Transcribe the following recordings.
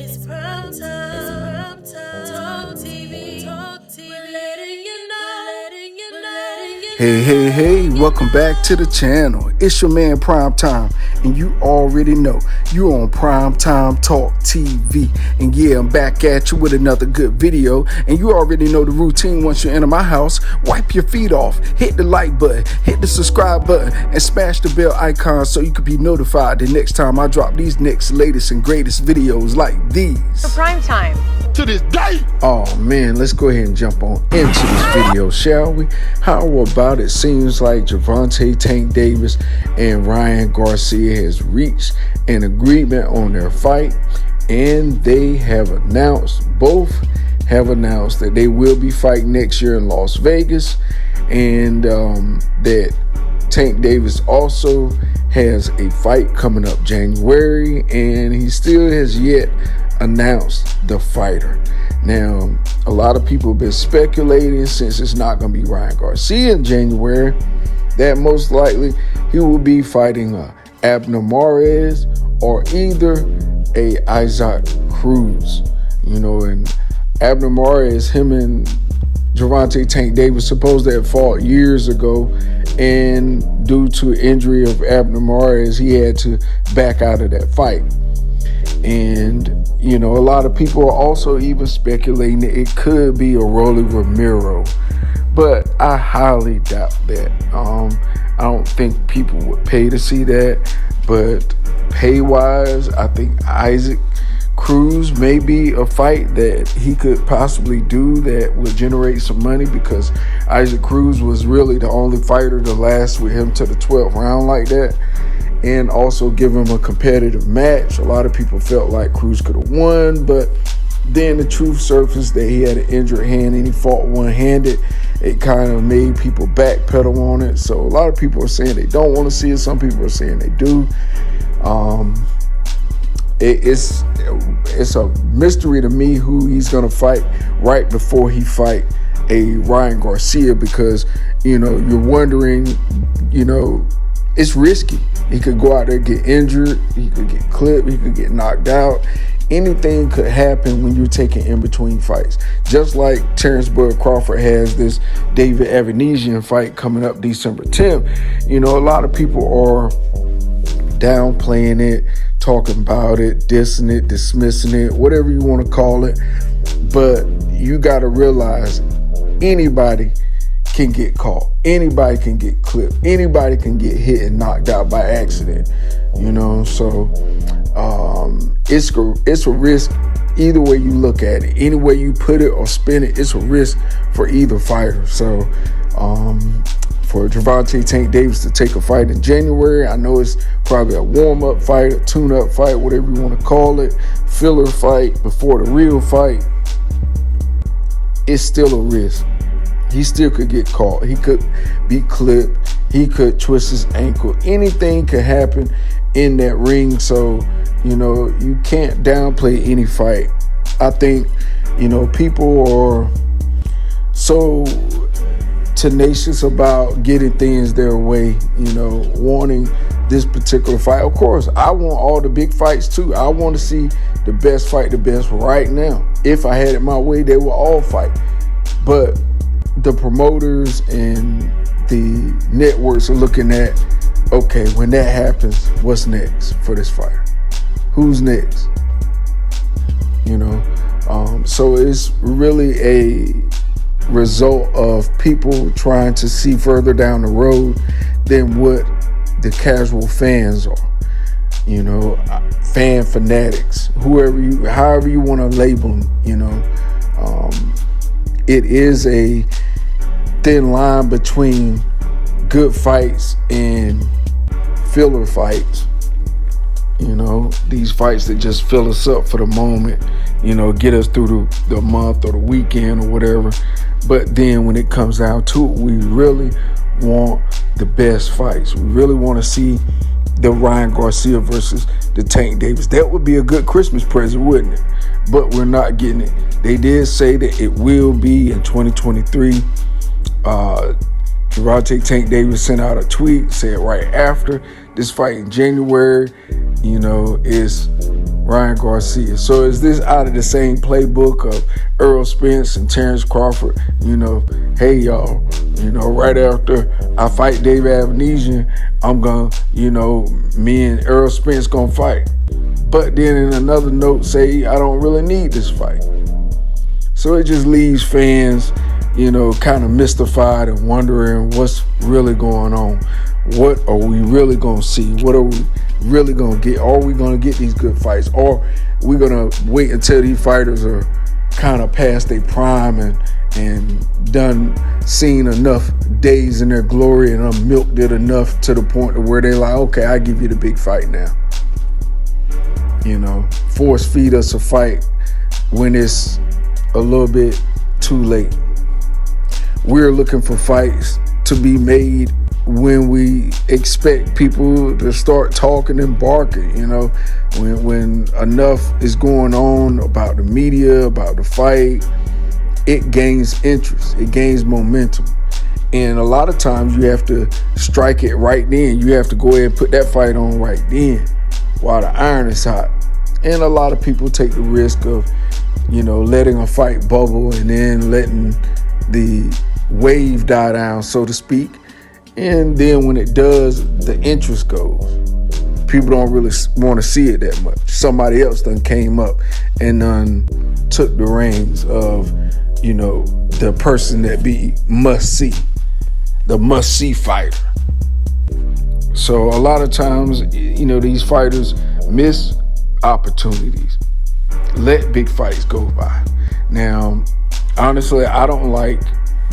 It's prime time. It's prime time. Talk TV. Talk TV. We're letting you know. We're letting you Hey, welcome back to the channel. It's your man Prime Time, and you already know you're on Prime Time Talk TV. And yeah, I'm back at you with another good video, and you already know the routine. Once you enter my house, wipe your feet off, hit the like button, hit the subscribe button, and smash the bell icon so you can be notified the next time I drop these next latest and greatest videos like these. For Prime Time. To this day. Oh man, let's go ahead and jump on into this video, shall we? How about it seems like Gervonta Tank Davis and Ryan Garcia has reached an agreement on their fight, and they have both have announced that they will be fighting next year in Las Vegas, and that Tank Davis also has a fight coming up January, and he still has yet announced the fighter. Now, a lot of people have been speculating, since it's not going to be Ryan Garcia in January, that most likely he will be fighting Abner Mares or either a Isaac Cruz. And Abner Mares, him and Gervonta Tank Davis supposed to have fought years ago, and due to injury of Abner Mares, he had to back out of that fight. And a lot of people are also even speculating that it could be a Rolly Romero, but I highly doubt that. I don't think people would pay to see that, but pay-wise, I think Isaac Cruz may be a fight that he could possibly do that would generate some money, because Isaac Cruz was really the only fighter to last with him to the 12th round like that, and also give him a competitive match. A lot of people felt like Cruz could have won, but then the truth surfaced that he had an injured hand and he fought one-handed. It kind of made people backpedal on it. So a lot of people are saying they don't want to see it. Some people are saying they do. It's a mystery to me who he's going to fight right before he fight a Ryan Garcia, because, you're wondering, it's risky. He could go out there and get injured. He could get clipped. He could get knocked out. Anything could happen when you're taking in-between fights. Just like Terrence Bud Crawford has this David Avanesian fight coming up December 10th. A lot of people are downplaying it, talking about it, dissing it, dismissing it, whatever you want to call it. But you got to realize anybody can get caught. Anybody can get clipped. Anybody can get hit and knocked out by accident. So it's a risk either way you look at it. Any way you put it or spin it, it's a risk for either fighter. So for Gervonta Tank Davis to take a fight in January, I know it's probably a warm-up fight, a tune-up fight, whatever you want to call it, filler fight before the real fight. It's still a risk. He still could get caught. He could be clipped. He could twist his ankle. Anything could happen in that ring. So, you can't downplay any fight. I think, people are so tenacious about getting things their way, wanting this particular fight. Of course, I want all the big fights too. I want to see the best fight the best right now. If I had it my way, they will all fight. But the promoters and the networks are looking at, okay, when that happens, what's next for this fighter? Who's next? So it's really a result of people trying to see further down the road than what the casual fans are. Fan fanatics, however you want to label them. It is a thin line between good fights and filler fights. These fights that just fill us up for the moment, get us through the month or the weekend or whatever. But then when it comes down to it, we really want the best fights. We really want to see the Ryan Garcia versus the Tank Davis. That would be a good Christmas present, wouldn't it? But we're not getting it. They did say that it will be in 2023. Gervonta Tank Davis sent out a tweet, said right after this fight in January, is Ryan Garcia. So is this out of the same playbook of Errol Spence and Terrence Crawford? Hey y'all, right after I fight David Avenesian, I'm gonna, me and Errol Spence gonna fight. But then in another note say, I don't really need this fight. So it just leaves fans, kind of mystified and wondering what's really going on. What are we really going to see? What are we really going to get? Are we going to get these good fights? Or are we going to wait until these fighters are kind of past their prime and done seen enough days in their glory and milked it enough to the point to where they're like, okay, I give you the big fight now. Force feed us a fight when it's a little bit too late. We're looking for fights to be made when we expect people to start talking and barking, when enough is going on about the media, about the fight, it gains interest, it gains momentum. And a lot of times you have to strike it right then. You have to go ahead and put that fight on right then while the iron is hot. And a lot of people take the risk of, letting a fight bubble and then letting the wave die down, so to speak. And then when it does, the interest goes. People don't really want to see it that much. Somebody else done came up and done took the reins of, the person that be must-see, the must-see fighter. So a lot of times, these fighters miss opportunities, let big fights go by. Now, honestly, I don't like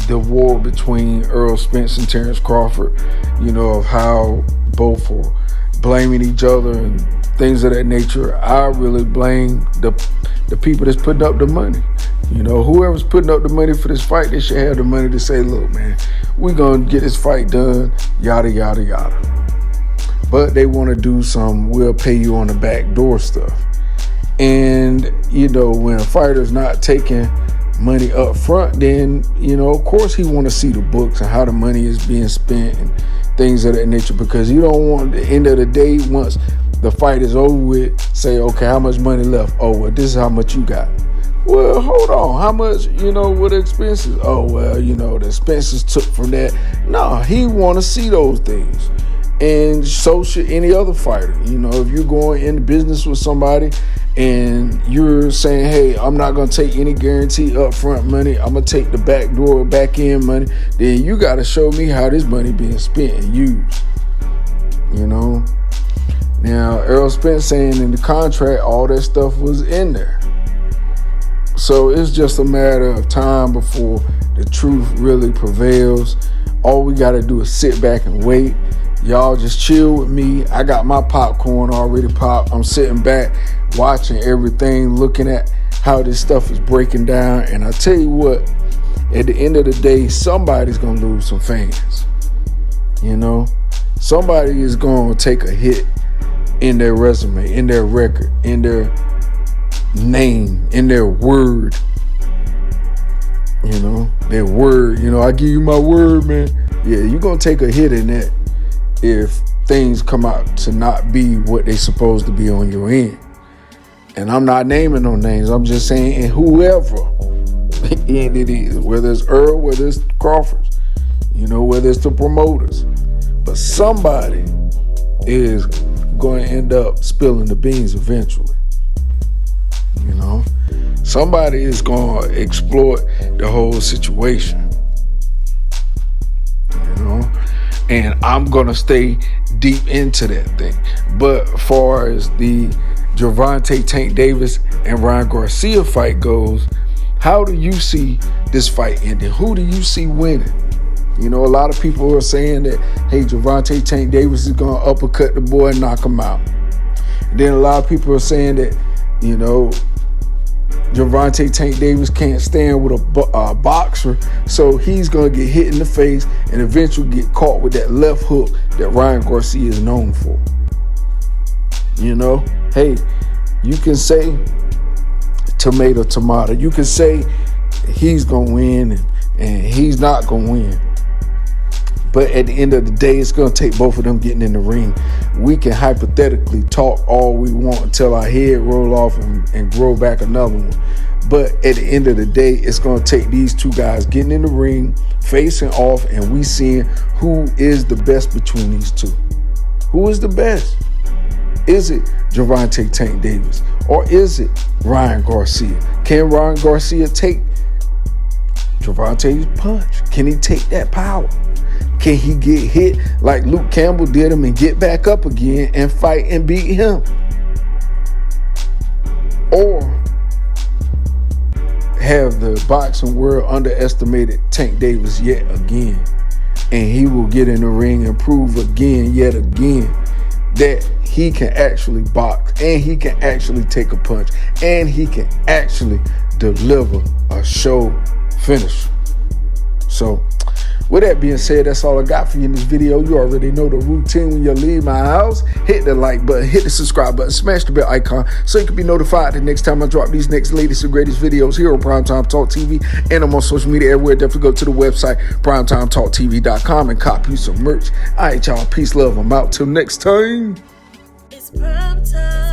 the war between Errol Spence and Terrence Crawford, of how both are blaming each other and things of that nature. I really blame the people that's putting up the money. Whoever's putting up the money for this fight, they should have the money to say, look, man, we're going to get this fight done, yada, yada, yada. But they want to do some we'll pay you on the back door stuff. And, when a fighter's not taking money up front, then, of course he want to see the books and how the money is being spent and things of that nature, because you don't want, at the end of the day, once the fight is over with, say, okay, how much money left? Oh, well, this is how much you got. Well, hold on. How much, with expenses? Oh, well, the expenses took from that. No, he want to see those things. And so should any other fighter. If you're going into business with somebody and you're saying, hey, I'm not going to take any guaranteed upfront money, I'm going to take the back door, back end money, then you got to show me how this money being spent and used. Now, Errol Spence saying in the contract, all that stuff was in there. So it's just a matter of time before the truth really prevails. All we got to do is sit back and wait. Y'all just chill with me. I got my popcorn already popped. I'm sitting back, watching everything, looking at how this stuff is breaking down. And I tell you what, at the end of the day, somebody's going to lose some fans. Somebody is going to take a hit in their resume, in their record, in their name, in their word. Their word. I give you my word, man. Yeah, you're going to take a hit in that if things come out to not be what they supposed to be on your end. And I'm not naming no names. I'm just saying, and whoever end it is, whether it's Earl, whether it's Crawford, whether it's the promoters. But somebody is going to end up spilling the beans eventually. Somebody is going to exploit the whole situation. And I'm going to stay deep into that thing. But as far as the Gervonta Tank Davis and Ryan Garcia fight goes, how do you see this fight ending? Who do you see winning? A lot of people are saying that, hey, Gervonta Tank Davis is going to uppercut the boy and knock him out. And then a lot of people are saying that, Gervonta Tank Davis can't stand with a boxer, so he's going to get hit in the face and eventually get caught with that left hook that Ryan Garcia is known for. Hey, you can say tomato. You can say he's going to win and he's not going to win. But at the end of the day, it's going to take both of them getting in the ring. We can hypothetically talk all we want until our head roll off and grow back another one. But at the end of the day, it's going to take these two guys getting in the ring, facing off, and we seeing who is the best between these two. Who is the best? Is it Gervonta Tank Davis or is it Ryan Garcia? Can Ryan Garcia take Gervonta's punch? Can he take that power? Can he get hit like Luke Campbell did him and get back up again and fight and beat him? Or have the boxing world underestimated Tank Davis yet again, and he will get in the ring and prove again, yet again, that he can actually box and he can actually take a punch and he can actually deliver a show finish. So with that being said, that's all I got for you in this video. You already know the routine. When you leave my house, hit the like button, hit the subscribe button, smash the bell icon so you can be notified the next time I drop these next latest and greatest videos here on Primetime Talk TV. And I'm on social media everywhere. Definitely go to the website, primetimetalktv.com, and cop you some merch. All right, y'all. Peace, love. I'm out. Till next time. It's prime time.